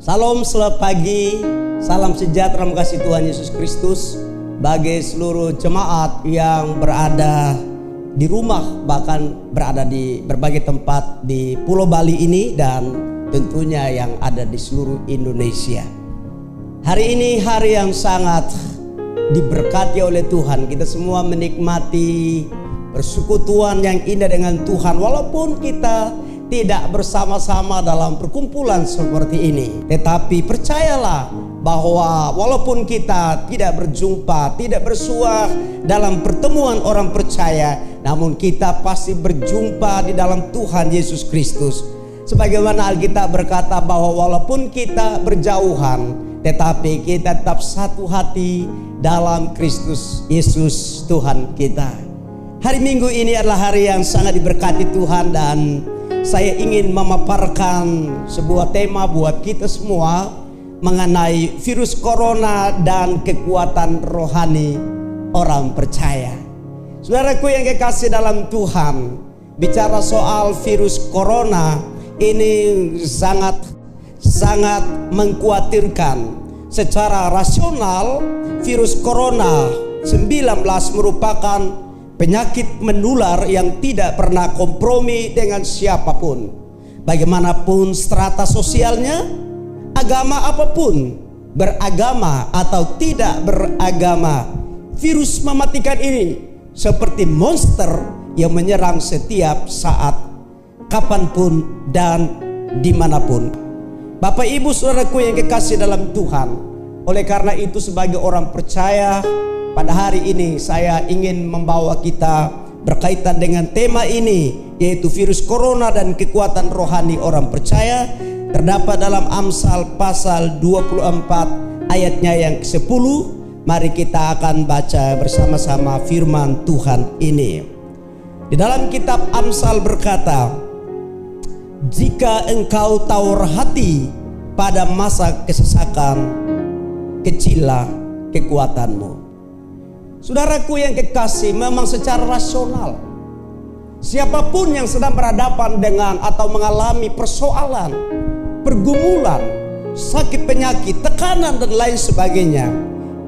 Salam, selamat pagi, salam sejahtera kasih Tuhan Yesus Kristus bagi seluruh jemaat yang berada di rumah, bahkan berada di berbagai tempat di Pulau Bali ini dan tentunya yang ada di seluruh Indonesia. Hari ini hari yang sangat diberkati oleh Tuhan. Kita semua menikmati persekutuan yang indah dengan Tuhan, walaupun kita tidak bersama-sama dalam perkumpulan seperti ini. Tetapi percayalah bahwa walaupun kita tidak berjumpa, tidak bersua dalam pertemuan orang percaya, namun kita pasti berjumpa di dalam Tuhan Yesus Kristus. Sebagaimana Alkitab berkata bahwa walaupun kita berjauhan, tetapi kita tetap satu hati dalam Kristus Yesus Tuhan kita. Hari Minggu ini adalah hari yang sangat diberkati Tuhan, dan saya ingin memaparkan sebuah tema buat kita semua mengenai virus corona dan kekuatan rohani orang percaya. Saudaraku yang kekasih dalam Tuhan, bicara soal virus corona ini sangat mengkhawatirkan. Secara rasional, virus corona 19 merupakan penyakit menular yang tidak pernah kompromi dengan siapapun, bagaimanapun strata sosialnya, agama apapun, beragama atau tidak beragama. Virus mematikan ini seperti monster yang menyerang setiap saat, kapanpun dan dimanapun. Bapak Ibu saudaraku yang kekasih dalam Tuhan, oleh karena itu sebagai orang percaya, pada hari ini saya ingin membawa kita berkaitan dengan tema ini, yaitu virus corona dan kekuatan rohani orang percaya. Terdapat dalam Amsal pasal 24 ayatnya yang ke-10. Mari kita akan baca bersama-sama firman Tuhan ini. Di dalam kitab Amsal berkata, "Jika engkau tawar hati pada masa kesesakan, kecillah kekuatanmu." Saudaraku yang kekasih, memang secara rasional, siapapun yang sedang berhadapan dengan atau mengalami persoalan, pergumulan, sakit penyakit, tekanan dan lain sebagainya,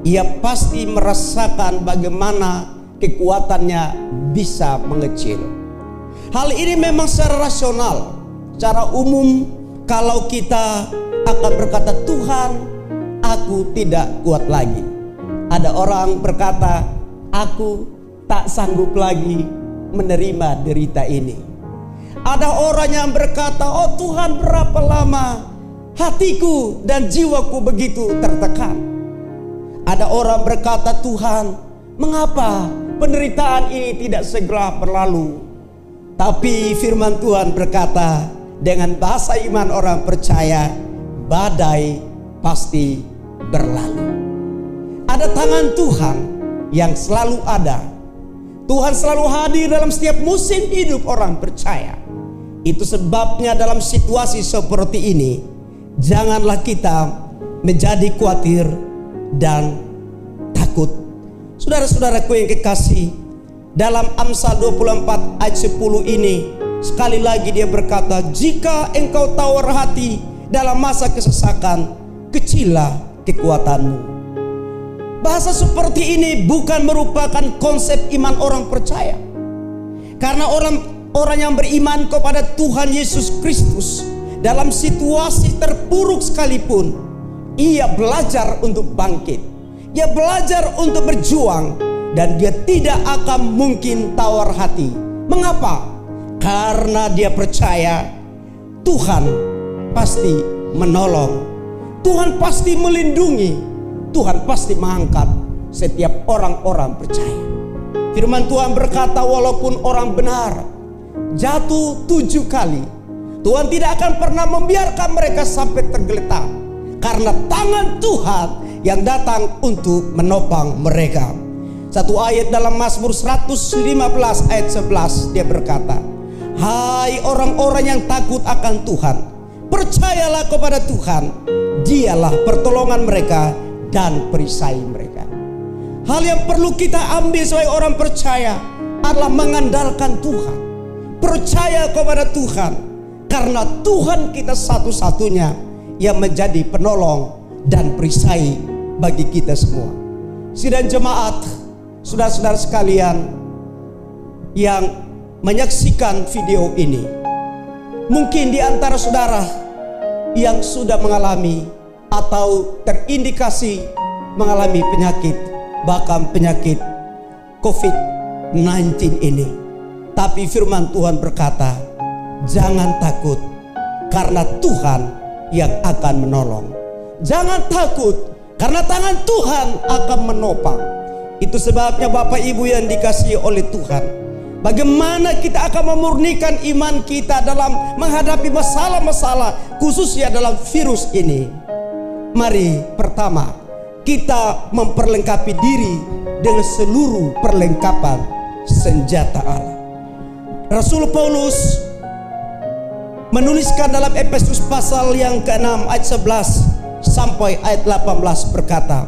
ia pasti merasakan bagaimana kekuatannya bisa mengecil. Hal ini memang secara rasional. Secara umum, kalau kita akan berkata, "Tuhan, aku tidak kuat lagi." Ada orang berkata, "Aku tak sanggup lagi menerima derita ini." Ada orang yang berkata, "Oh Tuhan, berapa lama hatiku dan jiwaku begitu tertekan." Ada orang berkata, "Tuhan, mengapa penderitaan ini tidak segera berlalu?" Tapi firman Tuhan berkata dengan bahasa iman orang percaya, badai pasti berlalu. Ada tangan Tuhan yang selalu ada. Tuhan selalu hadir dalam setiap musim hidup orang percaya. Itu sebabnya dalam situasi seperti ini, janganlah kita menjadi khawatir dan takut. Saudara-saudaraku yang kekasih, dalam Amsal 24 ayat 10 ini, sekali lagi dia berkata, "Jika engkau tawar hati dalam masa kesesakan, kecillah kekuatanmu." Bahasa seperti ini bukan merupakan konsep iman orang percaya. Karena orang yang beriman kepada Tuhan Yesus Kristus, dalam situasi terpuruk sekalipun, ia belajar untuk bangkit. Ia belajar untuk berjuang, dan dia tidak akan mungkin tawar hati. Mengapa? Karena dia percaya Tuhan pasti menolong, Tuhan pasti melindungi, Tuhan pasti mengangkat setiap orang-orang percaya. Firman Tuhan berkata, walaupun orang benar jatuh 7 kali, Tuhan tidak akan pernah membiarkan mereka sampai tergeletak, karena tangan Tuhan yang datang untuk menopang mereka. Satu ayat dalam Mazmur 115 ayat 11, dia berkata, "Hai orang-orang yang takut akan Tuhan, percayalah kepada Tuhan, Dialah pertolongan mereka dan perisai mereka." Hal yang perlu kita ambil sebagai orang percaya adalah mengandalkan Tuhan, percaya kepada Tuhan, karena Tuhan kita satu-satunya yang menjadi penolong dan perisai bagi kita semua. Sidang jemaat, saudara-saudara sekalian yang menyaksikan video ini, mungkin di antara saudara yang sudah mengalami atau terindikasi mengalami penyakit, bahkan penyakit COVID-19 ini. Tapi firman Tuhan berkata, jangan takut, karena Tuhan yang akan menolong. Jangan takut, karena tangan Tuhan akan menopang. Itu sebabnya Bapak Ibu yang dikasihi oleh Tuhan, bagaimana kita akan memurnikan iman kita dalam menghadapi masalah-masalah, khususnya dalam virus ini. Mari pertama, kita memperlengkapi diri dengan seluruh perlengkapan senjata Allah. Rasul Paulus menuliskan dalam Efesus pasal yang ke-6 ayat 11 sampai ayat 18 berkata,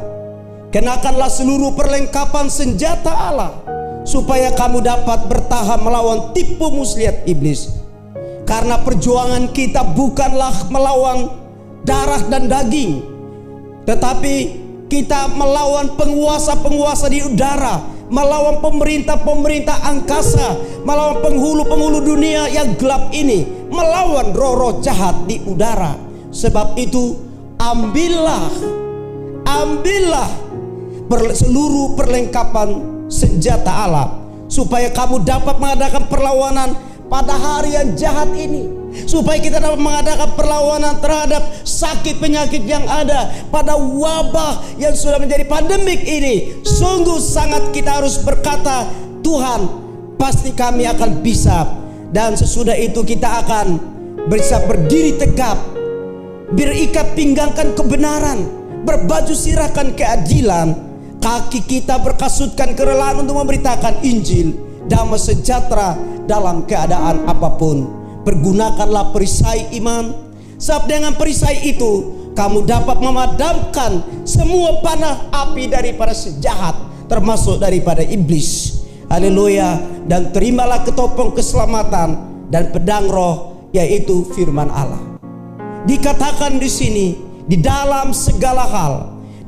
kenakanlah seluruh perlengkapan senjata Allah, supaya kamu dapat bertahan melawan tipu muslihat iblis. Karena perjuangan kita bukanlah melawan darah dan daging, tetapi kita melawan penguasa-penguasa di udara, melawan pemerintah-pemerintah angkasa, melawan penghulu-penghulu dunia yang gelap ini, melawan roh-roh jahat di udara. Sebab itu ambillah seluruh perlengkapan senjata Allah, supaya kamu dapat mengadakan perlawanan pada hari yang jahat ini, supaya kita dapat mengadakan perlawanan terhadap sakit penyakit yang ada, pada wabah yang sudah menjadi pandemik ini. Sungguh sangat kita harus berkata, Tuhan pasti kami akan bisa. Dan sesudah itu kita akan bisa berdiri tegap, berikat pinggangkan kebenaran, berbaju sirahkan keadilan, kaki kita berkasutkan kerelaan untuk memberitakan Injil, damai sejahtera dalam keadaan apapun. Pergunakanlah perisai iman, sebab dengan perisai itu kamu dapat memadamkan semua panah api daripada sejahat, termasuk daripada iblis. Haleluya. Dan terimalah ketopong keselamatan dan pedang roh, yaitu firman Allah. Dikatakan di sini, di dalam segala hal,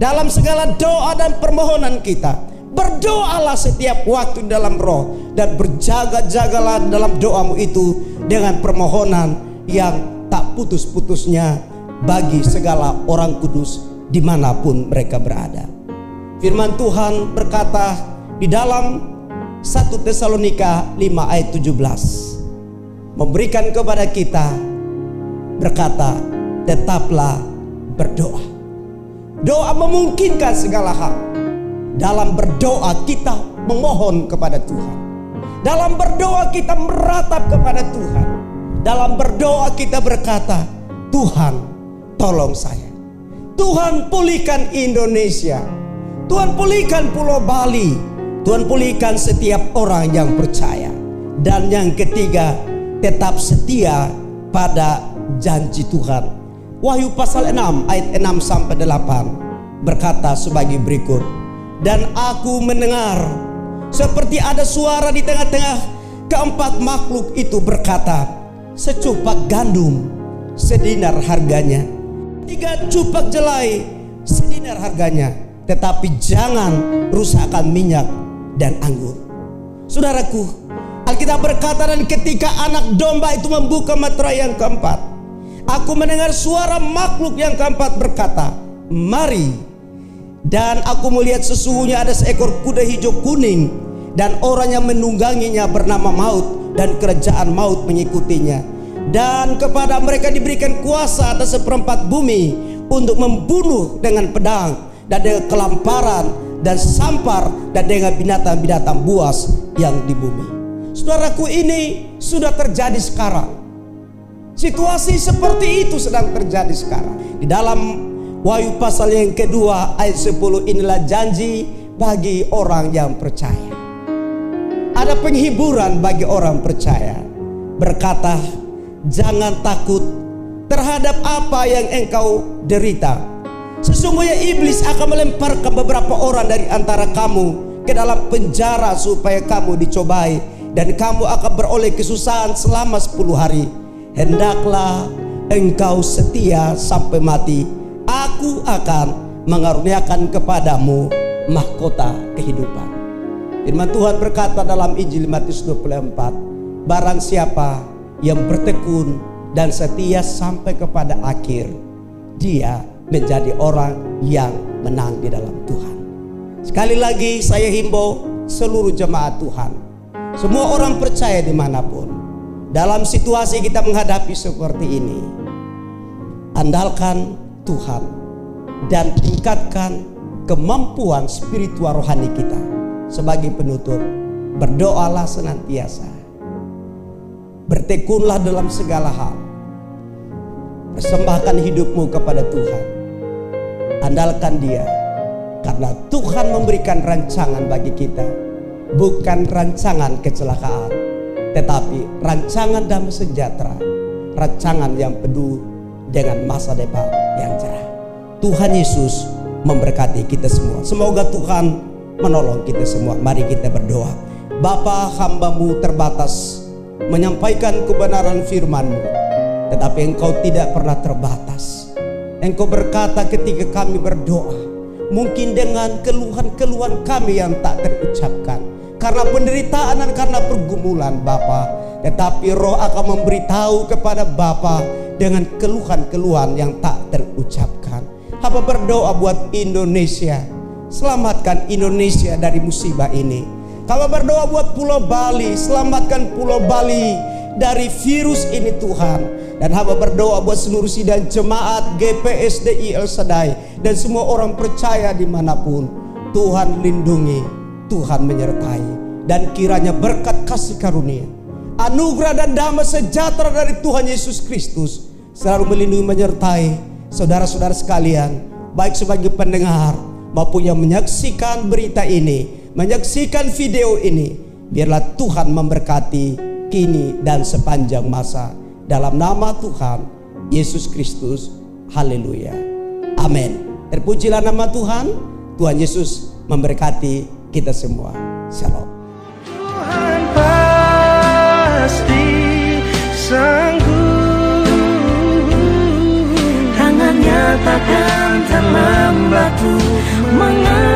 dalam segala doa dan permohonan kita, berdoalah setiap waktu dalam roh, dan berjaga-jagalah dalam doamu itu dengan permohonan yang tak putus-putusnya bagi segala orang kudus dimanapun mereka berada. Firman Tuhan berkata di dalam 1 Tesalonika 5 ayat 17, memberikan kepada kita, berkata, tetaplah berdoa. Doa memungkinkan segala hal. Dalam berdoa kita memohon kepada Tuhan. Dalam berdoa kita meratap kepada Tuhan. Dalam berdoa kita berkata, Tuhan tolong saya. Tuhan pulihkan Indonesia. Tuhan pulihkan Pulau Bali. Tuhan pulihkan setiap orang yang percaya. Dan yang ketiga, tetap setia pada janji Tuhan. Wahyu pasal 6 ayat 6 sampai 8 berkata sebagai berikut. Dan aku mendengar seperti ada suara di tengah-tengah keempat makhluk itu berkata, secupak gandum sedinar harganya, 3 cupak jelai sedinar harganya, tetapi jangan rusakkan minyak dan anggur. Saudaraku, Alkitab berkata, dan ketika anak domba itu membuka meterai yang keempat, aku mendengar suara makhluk yang keempat berkata, mari. Dan aku melihat sesungguhnya ada seekor kuda hijau kuning, dan orang yang menungganginya bernama Maut, dan kerajaan maut mengikutinya. Dan kepada mereka diberikan kuasa atas seperempat bumi untuk membunuh dengan pedang, dan dengan kelamparan, dan sampar, dan dengan binatang-binatang buas yang di bumi. Saudaraku, ini sudah terjadi sekarang. Situasi seperti itu sedang terjadi sekarang. Di dalam Wahyu pasal yang kedua ayat 10, inilah janji bagi orang yang percaya. Ada penghiburan bagi orang percaya. Berkata, jangan takut terhadap apa yang engkau derita. Sesungguhnya iblis akan melemparkan beberapa orang dari antara kamu ke dalam penjara supaya kamu dicobai, dan kamu akan beroleh kesusahan selama 10 hari. Hendaklah engkau setia sampai mati, aku akan mengaruniakan kepadamu mahkota kehidupan. Firman Tuhan berkata dalam Injil Matius 24, barang siapa yang bertekun dan setia sampai kepada akhir, dia menjadi orang yang menang di dalam Tuhan. Sekali lagi saya himbau seluruh jemaat Tuhan, semua orang percaya dimanapun, dalam situasi kita menghadapi seperti ini, andalkan Tuhan dan tingkatkan kemampuan spiritual rohani kita. Sebagai penutup, berdoalah senantiasa, bertekunlah dalam segala hal, persembahkan hidupmu kepada Tuhan, andalkan Dia, karena Tuhan memberikan rancangan bagi kita, bukan rancangan kecelakaan, tetapi rancangan damai sejahtera, rancangan yang penuh dengan masa depan yang cerah. Tuhan Yesus memberkati kita semua. Semoga Tuhan menolong kita semua. Mari kita berdoa. Bapa, hamba-Mu terbatas menyampaikan kebenaran firman-Mu, tetapi Engkau tidak pernah terbatas. Engkau berkata ketika kami berdoa, mungkin dengan keluhan-keluhan kami yang tak terucapkan, karena penderitaan dan karena pergumulan Bapa, tetapi Roh akan memberitahu kepada Bapa dengan keluhan-keluhan yang tak terucapkan. Hamba berdoa buat Indonesia, selamatkan Indonesia dari musibah ini. Hamba berdoa buat Pulau Bali, selamatkan Pulau Bali dari virus ini Tuhan. Dan hamba berdoa buat seluruh sidang jemaat GPSDI El Shaddai dan semua orang percaya dimanapun. Tuhan lindungi, Tuhan menyertai, dan kiranya berkat kasih karunia, anugerah dan damai sejahtera dari Tuhan Yesus Kristus selalu melindungi menyertai saudara-saudara sekalian, baik sebagai pendengar maupun yang menyaksikan berita ini, menyaksikan video ini. Biarlah Tuhan memberkati kini dan sepanjang masa. Dalam nama Tuhan Yesus Kristus, haleluya, amin. Terpujilah nama Tuhan. Tuhan Yesus memberkati kita semua. Shalom. Tuhan pasti sanggup, tangannya takkan terlambat mengatur.